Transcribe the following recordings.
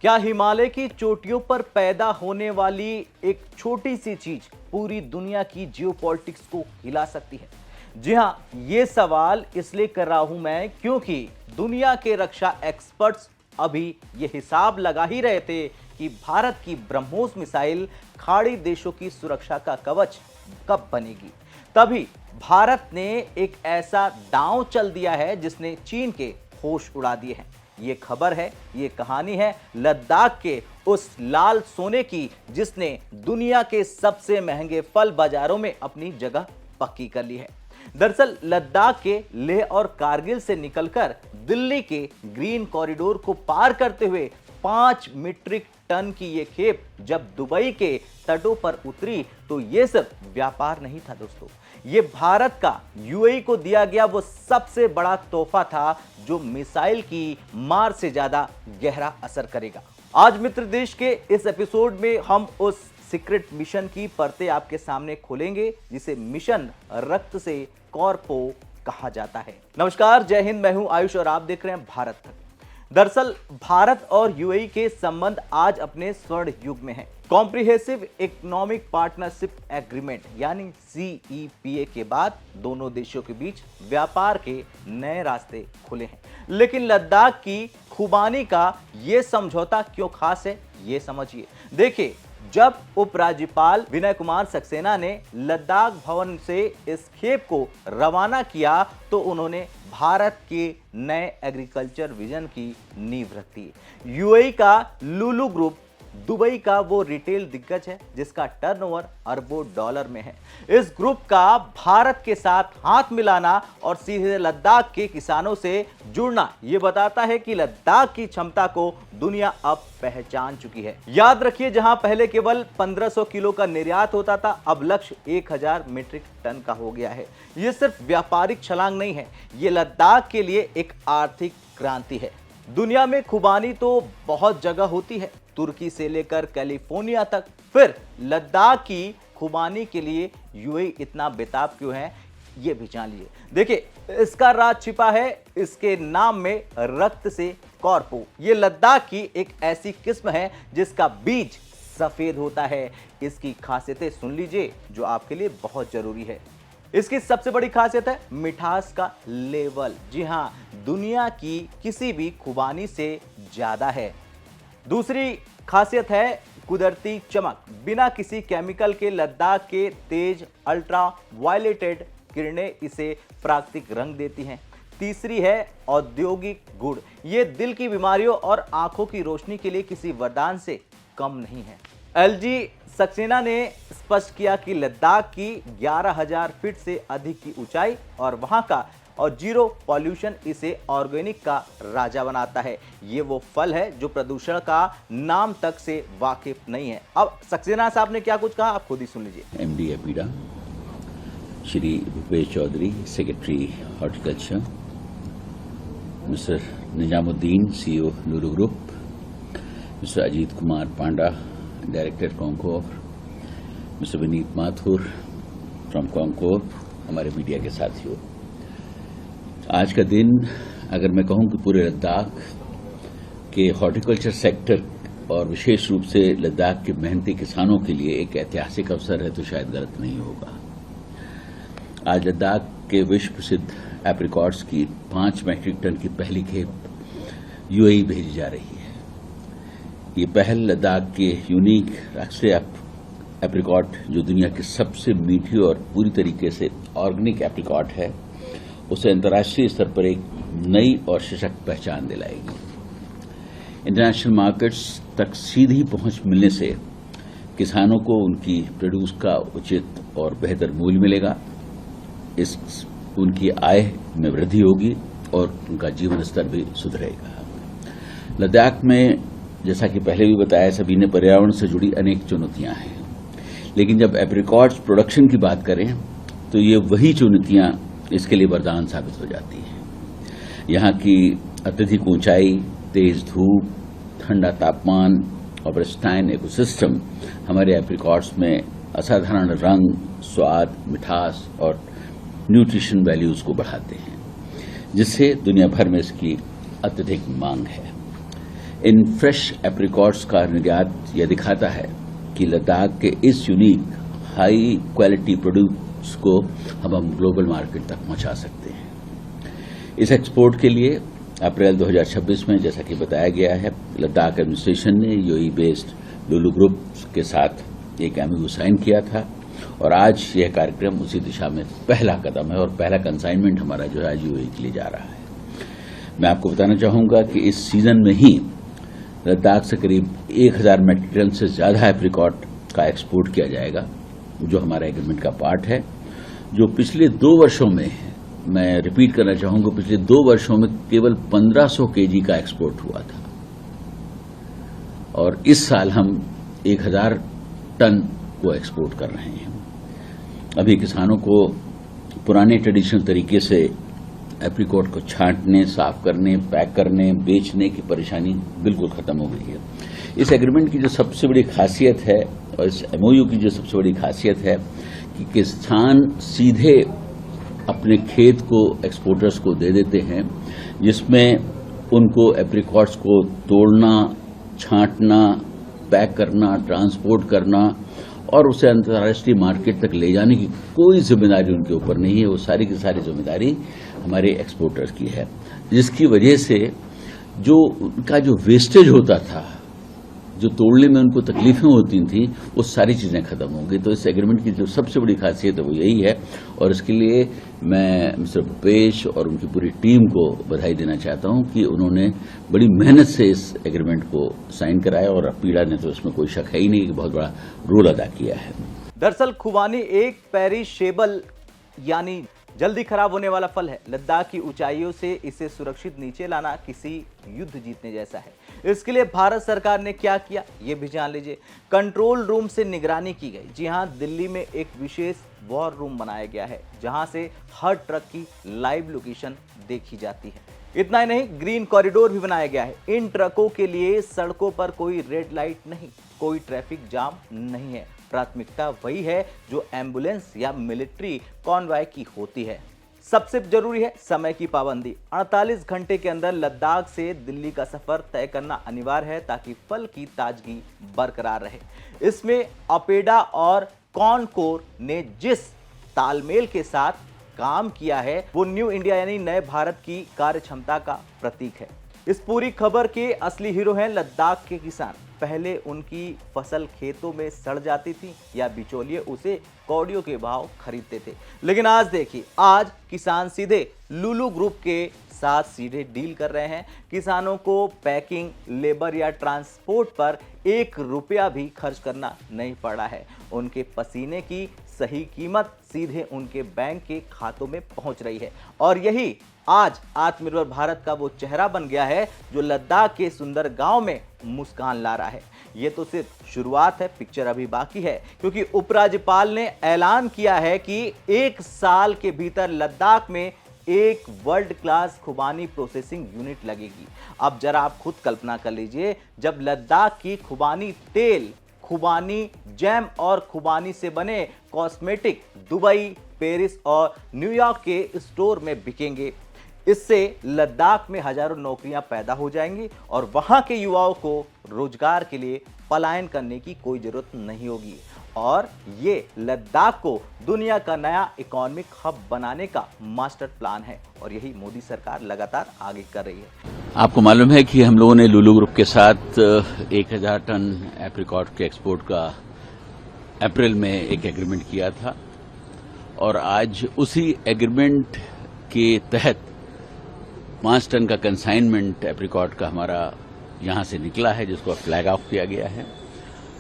क्या हिमालय की चोटियों पर पैदा होने वाली एक छोटी सी चीज पूरी दुनिया की जियोपॉलिटिक्स को हिला सकती है? जी हां, ये सवाल इसलिए कर रहा हूं मैं क्योंकि दुनिया के रक्षा एक्सपर्ट्स अभी ये हिसाब लगा ही रहे थे कि भारत की ब्रह्मोस मिसाइल खाड़ी देशों की सुरक्षा का कवच कब बनेगी। तभी भारत ने एक ऐसा दांव चल दिया है जिसने चीन के होश उड़ा दिए हैं। ये खबर है, ये कहानी है लद्दाख के उस लाल सोने की जिसने दुनिया के सबसे महंगे फल बाजारों में अपनी जगह पक्की कर ली है। दरअसल लद्दाख के लेह और कारगिल से निकलकर दिल्ली के ग्रीन कॉरिडोर को पार करते हुए 5 मीट्रिक टन की ये खेप जब दुबई के तटों पर उतरी तो ये सिर्फ व्यापार नहीं था दोस्तों, ये भारत का यूएई को दिया गया वो सबसे बड़ा तोहफा था जो मिसाइल की मार से ज्यादा गहरा असर करेगा। आज मित्र देश के इस एपिसोड में हम उस सीक्रेट मिशन की परतें आपके सामने खोलेंगे जिसे मिशन रक्त से कॉर्पो कहा जाता है। नमस्कार, जय हिंद, मैं हूं आयुष और आप देख रहे हैं भारत तक। दरअसल भारत और यूएई के संबंध आज अपने स्वर्ण युग में हैं। कॉम्प्रिहेंसिव इकोनॉमिक पार्टनरशिप एग्रीमेंट यानी CEPA के बाद दोनों देशों के बीच व्यापार के नए रास्ते खुले हैं। लेकिन लद्दाख की खुबानी का यह समझौता क्यों खास है, ये समझिए। देखिए, जब उपराज्यपाल विनय कुमार सक्सेना ने लद्दाख भवन से इस खेप को रवाना किया तो उन्होंने भारत के नए एग्रीकल्चर विजन की नींव रखी। यूएई का लुलु ग्रुप दुबई का वो रिटेल दिग्गज है जिसका टर्नओवर अरबों डॉलर में है। इस ग्रुप का भारत के साथ हाथ मिलाना और सीधे लद्दाख के किसानों से जुड़ना ये बताता है कि लद्दाख की क्षमता को दुनिया अब पहचान चुकी है। याद रखिए, जहां पहले केवल 1500 किलो का निर्यात होता था, अब लक्ष्य 1000 मीट्रिक टन का हो गया है। ये सिर्फ व्यापारिक छलांग नहीं है, ये लद्दाख के लिए एक आर्थिक क्रांति है। दुनिया में खुबानी तो बहुत जगह होती है, तुर्की से लेकर कैलिफोर्निया तक, फिर लद्दाख की खुबानी के लिए यूएई इतना बेताब क्यों है, ये भी जान लीजिए। देखिए, इसका राज छिपा है इसके नाम में, रक्त से कॉर्पो। ये लद्दाख की एक ऐसी किस्म है जिसका बीज सफेद होता है। इसकी खासियतें सुन लीजिए जो आपके लिए बहुत जरूरी है। इसकी सबसे बड़ी खासियत है मिठास का लेवल। जी हां, दुनिया की किसी भी खुबानी से ज्यादा है। दूसरी खासियत है कुदरती चमक। बिना किसी केमिकल के लद्दाख के तेज अल्ट्रा वायलेटेड किरणें इसे प्राकृतिक रंग देती हैं। तीसरी है औद्योगिक गुण। ये दिल की बीमारियों और आंखों की रोशनी के लिए किसी वरदान से कम नहीं है। एलजी सक्सेना ने स्पष्ट किया कि लद्दाख की 11,000 फीट से अधिक की ऊंचाई और वहां का और जीरो पॉल्यूशन इसे ऑर्गेनिक का राजा बनाता है। ये वो फल है जो प्रदूषण का नाम तक से वाकिफ नहीं है। अब सक्सेना साहब ने क्या कुछ कहा, आप खुद ही सुन लीजिए। MD APEDA Shri Bhupesh Chaudhary, secretary horticulture, mister Nizamuddin, CEO Lulu group, mister Ajit Kumar Panda, director Concor, mister Vineet Mathur from Concor, हमारे मीडिया के साथियों, आज का दिन अगर मैं कहूं कि पूरे लद्दाख के हॉर्टिकल्चर सेक्टर और विशेष रूप से लद्दाख के मेहनती किसानों के लिए एक ऐतिहासिक अवसर है तो शायद गलत नहीं होगा। आज लद्दाख के विश्व प्रसिद्ध एप्रिकॉट्स की 5 मीट्रिक टन की पहली खेप यूएई भेजी जा रही है। ये पहल लद्दाख के यूनिक राष्ट्रीय एप्रिकॉट जो दुनिया की सबसे मीठी और पूरी तरीके से ऑर्गेनिक एप्रिकॉट है उसे अंतर्राष्ट्रीय स्तर पर एक नई और सशक्त पहचान दिलाएगी। इंटरनेशनल मार्केट्स तक सीधी पहुंच मिलने से किसानों को उनकी प्रोड्यूस का उचित और बेहतर मूल्य मिलेगा। इस उनकी आय में वृद्धि होगी और उनका जीवन स्तर भी सुधरेगा। लद्दाख में जैसा कि पहले भी बताया, सभी ने पर्यावरण से जुड़ी अनेक चुनौतियां हैं, लेकिन जब एप्रिकॉट्स प्रोडक्शन की बात करें तो ये वही चुनौतियां इसके लिए वरदान साबित हो जाती है। यहाँ की अत्यधिक ऊंचाई, तेज धूप, ठंडा तापमान और प्रिस्टाइन इकोसिस्टम हमारे एप्रिकॉट्स में असाधारण रंग, स्वाद, मिठास और न्यूट्रिशन वैल्यूज को बढ़ाते हैं, जिससे दुनिया भर में इसकी अत्यधिक मांग है। इन फ्रेश एप्रिकॉट्स का निर्यात यह दिखाता है कि लद्दाख के इस यूनिक हाई क्वालिटी प्रोड्यूस को हम ग्लोबल मार्केट तक पहुंचा सकते हैं। इस एक्सपोर्ट के लिए अप्रैल 2026 में, जैसा कि बताया गया है, लद्दाख एडमिनिस्ट्रेशन ने यूएई बेस्ड लुलु ग्रुप के साथ एक एमओयू साइन किया था और आज यह कार्यक्रम उसी दिशा में पहला कदम है और पहला कंसाइनमेंट हमारा जो है आज यूएई के लिए जा रहा है। मैं आपको बताना चाहूंगा कि इस सीजन में ही लद्दाख से करीब 1000 मेट्रिक टन से ज्यादा एप्रिकॉट का एक्सपोर्ट किया जाएगा, जो हमारा एग्रीमेंट का पार्ट है, जो पिछले 2 वर्षों में, मैं रिपीट करना चाहूंगा, पिछले 2 वर्षों में केवल 1500 केजी का एक्सपोर्ट हुआ था और इस साल हम 1000 टन को एक्सपोर्ट कर रहे हैं। अभी किसानों को पुराने ट्रेडिशनल तरीके से एप्रिकॉट को छांटने, साफ करने, पैक करने, बेचने की परेशानी बिल्कुल खत्म हो गई है। इस एग्रीमेंट की जो सबसे बड़ी खासियत है और इस एमओयू की जो सबसे बड़ी खासियत है कि किसान सीधे अपने खेत को एक्सपोर्टर्स को दे देते हैं, जिसमें उनको एप्रिकॉट्स को तोड़ना, छांटना, पैक करना, ट्रांसपोर्ट करना और उसे अंतर्राष्ट्रीय मार्केट तक ले जाने की कोई जिम्मेदारी उनके ऊपर नहीं है। वो सारी की सारी जिम्मेदारी हमारे एक्सपोर्टर्स की है, जिसकी वजह से जो उनका जो वेस्टेज होता था, जो तोड़ने में उनको तकलीफें होती थी, वो सारी चीजें खत्म हो गई। तो इस एग्रीमेंट की जो सबसे बड़ी खासियत है वो यही है और इसके लिए मैं मिस्टर भूपेश और उनकी पूरी टीम को बधाई देना चाहता हूं कि उन्होंने बड़ी मेहनत से इस एग्रीमेंट को साइन कराया और पीड़ा ने तो इसमें कोई शक है ही नहीं कि बहुत बड़ा रोल अदा किया है। दरअसल खुबानी एक पेरिशेबल यानी जल्दी खराब होने वाला फल है। लद्दाख की ऊंचाइयों से इसे सुरक्षित नीचे लाना किसी युद्ध जीतने जैसा है। इसके लिए भारत सरकार ने क्या किया ये भी जान लीजिए। कंट्रोल रूम से निगरानी की गई। जी हां, दिल्ली में एक विशेष वॉर रूम बनाया गया है जहां से हर ट्रक की लाइव लोकेशन देखी जाती है। इतना ही नहीं, ग्रीन कॉरिडोर भी बनाया गया है। इन ट्रकों के लिए सड़कों पर कोई रेड लाइट नहीं, कोई ट्रैफिक जाम नहीं है। प्राथमिकता वही है जो एम्बुलेंस या मिलिट्री कॉन्वॉय की होती है। सबसे जरूरी है समय की पाबंदी। 48 घंटे के अंदर लद्दाख से दिल्ली का सफर तय करना अनिवार्य है ताकि फल की ताजगी बरकरार रहे। इसमें अपेडा और कॉनकोर ने जिस तालमेल के साथ काम किया है वो न्यू इंडिया यानी नए भारत की कार्य क्षमता का प्रतीक है। इस पूरी खबर के असली हीरो हैं लद्दाख के किसान। पहले उनकी फसल खेतों में सड़ जाती थी या बिचौलिए उसे कौड़ियों के भाव खरीदते थे, लेकिन आज देखिए, आज किसान सीधे लुलु ग्रुप के साथ सीधे डील कर रहे हैं। किसानों को पैकिंग, लेबर या ट्रांसपोर्ट पर 1 रुपया भी खर्च करना नहीं पड़ा है। उनके पसीने की सही कीमत सीधे उनके बैंक के खातों में पहुंच रही है और यही आज आत्मनिर्भर भारत का वो चेहरा बन गया है जो लद्दाख के सुंदर गांव में मुस्कान ला रहा है। ये तो सिर्फ शुरुआत है, पिक्चर अभी बाकी है, क्योंकि उपराज्यपाल ने ऐलान किया है कि 1 साल के भीतर लद्दाख में एक वर्ल्ड क्लास खुबानी प्रोसेसिंग यूनिट लगेगी। अब जरा आप खुद कल्पना कर लीजिए, जब लद्दाख की खुबानी तेल, खुबानी जैम और खुबानी से बने कॉस्मेटिक दुबई, पेरिस और न्यूयॉर्क के स्टोर में बिकेंगे। इससे लद्दाख में हजारों नौकरियां पैदा हो जाएंगी और वहां के युवाओं को रोजगार के लिए पलायन करने की कोई जरूरत नहीं होगी और ये लद्दाख को दुनिया का नया इकोनॉमिक हब बनाने का मास्टर प्लान है और यही मोदी सरकार लगातार आगे कर रही है। आपको मालूम है कि हम लोगों ने लुलु ग्रुप के साथ 1000 टन एप्रिकॉट के एक्सपोर्ट का अप्रैल में एक एग्रीमेंट किया था और आज उसी एग्रीमेंट के तहत 5 टन का कंसाइनमेंट एप्रिकॉट का हमारा यहां से निकला है, जिसको फ्लैग ऑफ किया गया है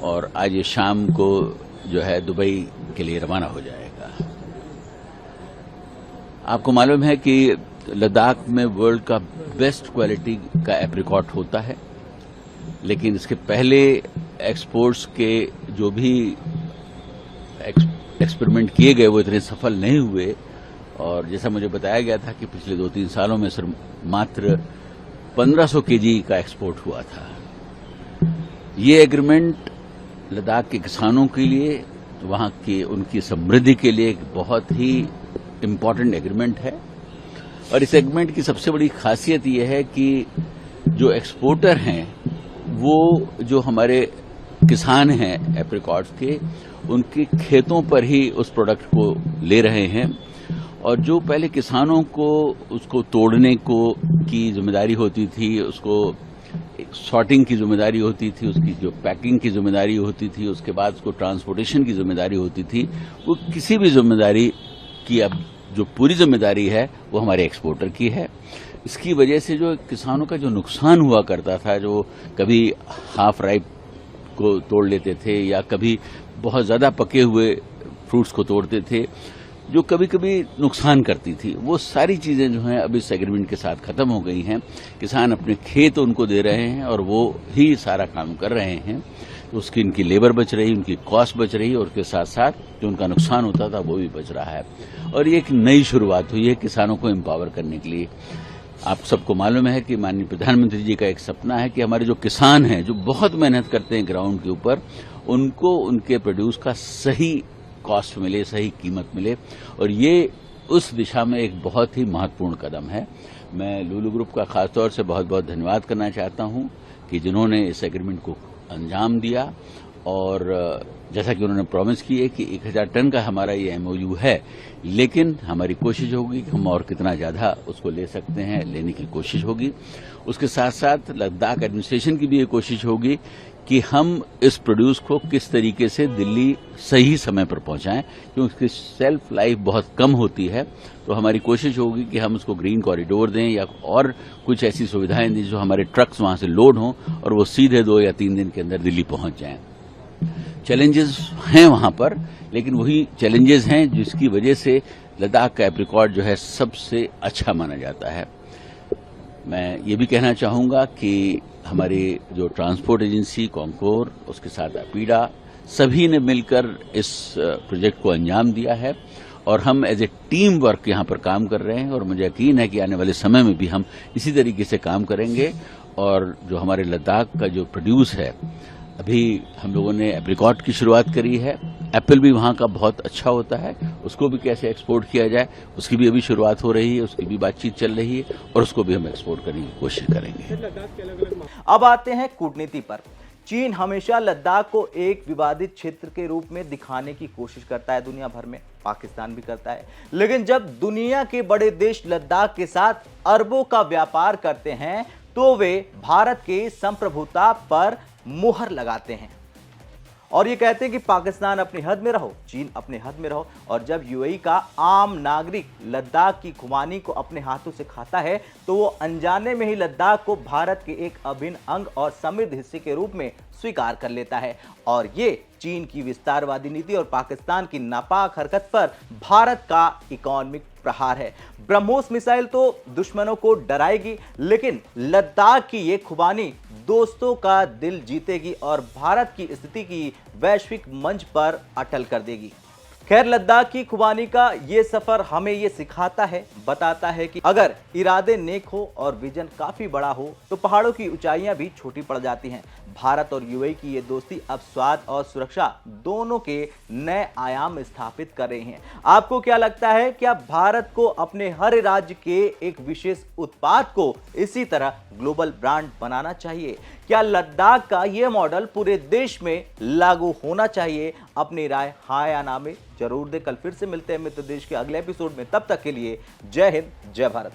और आज ये शाम को जो है दुबई के लिए रवाना हो जाएगा। आपको मालूम है कि लद्दाख में वर्ल्ड का बेस्ट क्वालिटी का एप्रिकॉट होता है, लेकिन इसके पहले एक्सपोर्ट्स के जो भी एक्सपेरिमेंट किए गए वो इतने सफल नहीं हुए और जैसा मुझे बताया गया था कि पिछले 2-3 सालों में सिर्फ मात्र 1500 केजी का एक्सपोर्ट हुआ था। ये एग्रीमेंट लद्दाख के किसानों के लिए, वहां की उनकी समृद्धि के लिए एक बहुत ही इम्पोर्टेंट एग्रीमेंट है और इस एग्रीमेंट की सबसे बड़ी खासियत यह है कि जो एक्सपोर्टर हैं वो जो हमारे किसान हैं एप्रिकॉट्स के, उनके खेतों पर ही उस प्रोडक्ट को ले रहे हैं। और जो पहले किसानों को उसको तोड़ने को की जिम्मेदारी होती थी, उसको सॉर्टिंग की जिम्मेदारी होती थी, उसकी जो पैकिंग की जिम्मेदारी होती थी, उसके बाद उसको ट्रांसपोर्टेशन की जिम्मेदारी होती थी, वो किसी भी जिम्मेदारी की अब जो पूरी जिम्मेदारी है वो हमारे एक्सपोर्टर की है। इसकी वजह से जो किसानों का जो नुकसान हुआ करता था, जो कभी हाफ राइप को तोड़ लेते थे या कभी बहुत ज्यादा पके हुए फ्रूट्स को तोड़ते थे, जो कभी कभी नुकसान करती थी, वो सारी चीजें जो हैं अब इस एग्रीमेंट के साथ खत्म हो गई हैं। किसान अपने खेत उनको दे रहे हैं और वो ही सारा काम कर रहे हैं, तो उसकी इनकी लेबर बच रही, उनकी कॉस्ट बच रही और उसके साथ साथ जो उनका नुकसान होता था वो भी बच रहा है। और ये एक नई शुरुआत हुई है किसानों को एम्पावर करने के लिए। आप सबको मालूम है कि माननीय प्रधानमंत्री जी का एक सपना है कि हमारे जो किसान हैं, जो बहुत मेहनत करते हैं ग्राउंड के ऊपर, उनको उनके प्रोड्यूस का सही कॉस्ट मिले, सही कीमत मिले। और ये उस दिशा में एक बहुत ही महत्वपूर्ण कदम है। मैं लुलु ग्रुप का खासतौर से बहुत बहुत धन्यवाद करना चाहता हूं कि जिन्होंने इस एग्रीमेंट को अंजाम दिया। और जैसा कि उन्होंने प्रॉमिस की है कि 1000 टन का हमारा ये एमओयू है, लेकिन हमारी कोशिश होगी कि हम और कितना ज्यादा उसको ले सकते हैं, लेने की कोशिश होगी। उसके साथ साथ लद्दाख एडमिनिस्ट्रेशन की भी ये कोशिश होगी कि हम इस प्रोड्यूस को किस तरीके से दिल्ली सही समय पर पहुंचाएं, क्योंकि उसकी सेल्फ लाइफ बहुत कम होती है। तो हमारी कोशिश होगी कि हम उसको ग्रीन कॉरिडोर दें या और कुछ ऐसी सुविधाएं दें जो हमारे ट्रक्स वहां से लोड हों और वो सीधे 2 या 3 दिन के अंदर दिल्ली पहुंच जाएं। चैलेंजेस हैं वहां पर, लेकिन वही चैलेंजेस हैं जिसकी वजह से लद्दाख का एप्रिकॉट जो है सबसे अच्छा माना जाता है। मैं ये भी कहना चाहूंगा कि हमारी जो ट्रांसपोर्ट एजेंसी कॉन्कोर, उसके साथ अपीडा, सभी ने मिलकर इस प्रोजेक्ट को अंजाम दिया है और हम एज ए टीम वर्क यहाँ पर काम कर रहे हैं। और मुझे यकीन है कि आने वाले समय में भी हम इसी तरीके से काम करेंगे। और जो हमारे लद्दाख का जो प्रोड्यूस है, अभी हम लोगों ने एप्रिकॉट की शुरुआत करी है। एप्पल भी वहाँ का बहुत अच्छा होता है, उसको भी कैसे एक्सपोर्ट किया जाए उसकी भी अभी शुरुआत हो रही है, उसकी भी बातचीत चल रही है और उसको भी हम एक्सपोर्ट करने की कोशिश करेंगे। अब आते हैं कूटनीति पर। चीन हमेशा लद्दाख को एक विवादित क्षेत्र के रूप में दिखाने की कोशिश करता है, दुनिया भर में, पाकिस्तान भी करता है। लेकिन जब दुनिया के बड़े देश लद्दाख के साथ अरबों का व्यापार करते हैं तो वे भारत के संप्रभुता पर मुहर लगाते हैं और ये कहते हैं कि पाकिस्तान अपनी हद में रहो, चीन अपने हद में रहो। और जब यूएई का आम नागरिक लद्दाख की खुबानी को अपने हाथों से खाता है तो वो अनजाने में ही लद्दाख को भारत के एक अभिन्न अंग और समृद्ध हिस्से के रूप में स्वीकार कर लेता है। और ये चीन की विस्तारवादी नीति और पाकिस्तान की नापाक हरकत पर भारत का इकोनॉमिक प्रहार है। ब्रह्मोस मिसाइल तो दुश्मनों को डराएगी, लेकिन लद्दाख की ये खुबानी दोस्तों का दिल जीतेगी और भारत की स्थिति की वैश्विक मंच पर अटल कर देगी। खैर, लद्दाख की खुबानी का ये सफर हमें ये सिखाता है, बताता है कि अगर इरादे नेक हो और विजन काफी बड़ा हो तो पहाड़ों की ऊंचाइयां भी छोटी पड़ जाती हैं। भारत और यूएई की ये दोस्ती अब स्वाद और सुरक्षा दोनों के नए आयाम स्थापित कर रही हैं। आपको क्या लगता है, क्या भारत को अपने हर राज्य के एक विशेष उत्पाद को इसी तरह ग्लोबल ब्रांड बनाना चाहिए? क्या लद्दाख का ये मॉडल पूरे देश में लागू होना चाहिए? अपनी राय हाँ या ना में जरूर दें। कल फिर से मिलते हैं मित्र देश के अगले एपिसोड में। तब तक के लिए जय हिंद, जय भारत।